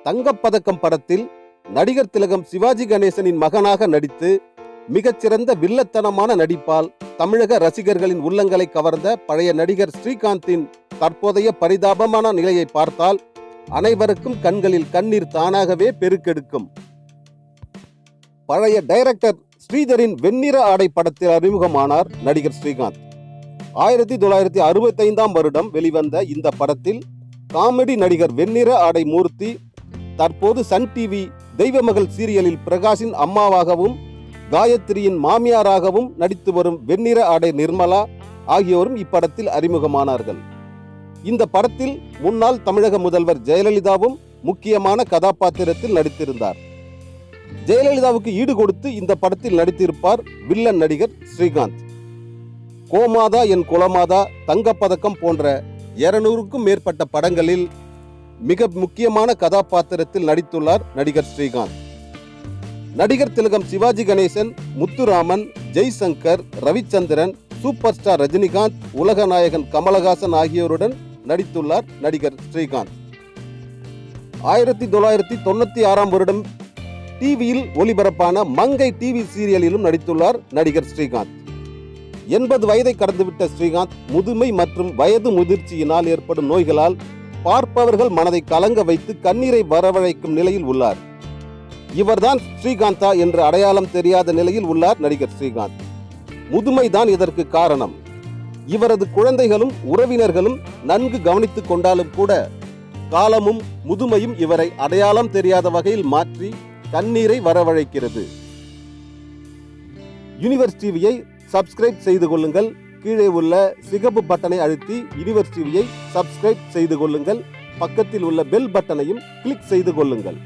தங்கப்பதக்கம் படத்தில் நடிகர் திலகம் சிவாஜி கணேசனின் மகனாக நடித்து மிகச்சிறந்த வில்லத்தனமான நடிப்பால் தமிழக ரசிகர்களின் உள்ளங்களை கவர்ந்த பழைய நடிகர் ஸ்ரீகாந்தின் தற்போதைய பரிதாபமான நிலையை பார்த்தால் அனைவருக்கும் கண்களில் கண்ணீர் தானாகவே பெருக்கெடுக்கும். பழைய டைரக்டர் ஸ்ரீதரின் வெண்ணிற ஆடை படத்தில் அறிமுகமானார் நடிகர் ஸ்ரீகாந்த். 1965 வருடம் வெளிவந்த இந்த படத்தில் காமெடி நடிகர் வெண்ணிற ஆடை மூர்த்தி தற்போது சன் டிவி தெய்வமகள் சீரியலில் பிரகாஷின் அம்மாவாகவும் காயத்ரியின் மாமியாராகவும் நடித்து வரும் வெண்ணிற ஆடை நிர்மலா ஆகியோரும் இப்படத்தில் அறிமுகமானார்கள். இந்த படத்தில் முன்னாள் தமிழக முதல்வர் ஜெயலலிதாவும் முக்கியமான கதாபாத்திரத்தில் நடித்திருந்தார். ஜெயலலிதாவுக்கு ஈடு கொடுத்து இந்த படத்தில் நடித்திருப்பார் வில்லன் நடிகர் ஸ்ரீகாந்த். கோமாதா என் குலமாதா, தங்கப்பதக்கம் போன்ற 200க்கும் மேற்பட்ட படங்களில் மிக முக்கியமான கதாபாத்திரத்தில் நடித்துள்ளார் நடிகர் ஸ்ரீகாந்த். நடிகர் திலகம் சிவாஜி கணேசன், முத்துராமன், ஜெய்சங்கர், ரவிச்சந்திரன், சூப்பர் ஸ்டார் ரஜினிகாந்த், உலக நாயகன் கமலஹாசன் ஆகியோருடன் நடித்துள்ளார் நடிகர் ஸ்ரீகாந்த். 1996 வருடம் டிவியில் ஒளிபரப்பான மங்கை டிவி சீரியலிலும் நடித்துள்ளார் நடிகர் ஸ்ரீகாந்த். 80 வயதை கடந்துவிட்ட ஸ்ரீகாந்த் முதுமை மற்றும் வயது முதிர்ச்சியினால் ஏற்படும் நோய்களால் பார்ப்பவர்கள் மனதை கலங்க வைத்து கண்ணீரை வரவழைக்கும் நிலையில் உள்ளார். இவர்தான் ஸ்ரீகாந்தா என்று அடையாளம் தெரியாத நிலையில் உள்ளார் நடிகர் ஸ்ரீகாந்த். முதுமைதான் இதற்கு காரணம். இவரது குழந்தைகளும் உறவினர்களும் நன்கு கவனித்துக் கொண்டாலும் கூட காலமும் முதுமையும் இவரை அடையாளம் தெரியாத வகையில் மாற்றி கண்ணீரை வரவழைக்கிறது. யுனிவர்ஸ் டிவியை சப்ஸ்கிரைப் செய்து கொள்ளுங்கள். கீழே உள்ள சிகப்பு பட்டனை அழுத்தி யுனிவர்ஸ் டிவியை சப்ஸ்கிரைப் செய்து கொள்ளுங்கள். பக்கத்தில் உள்ள பெல் பட்டனையும் கிளிக் செய்து கொள்ளுங்கள்.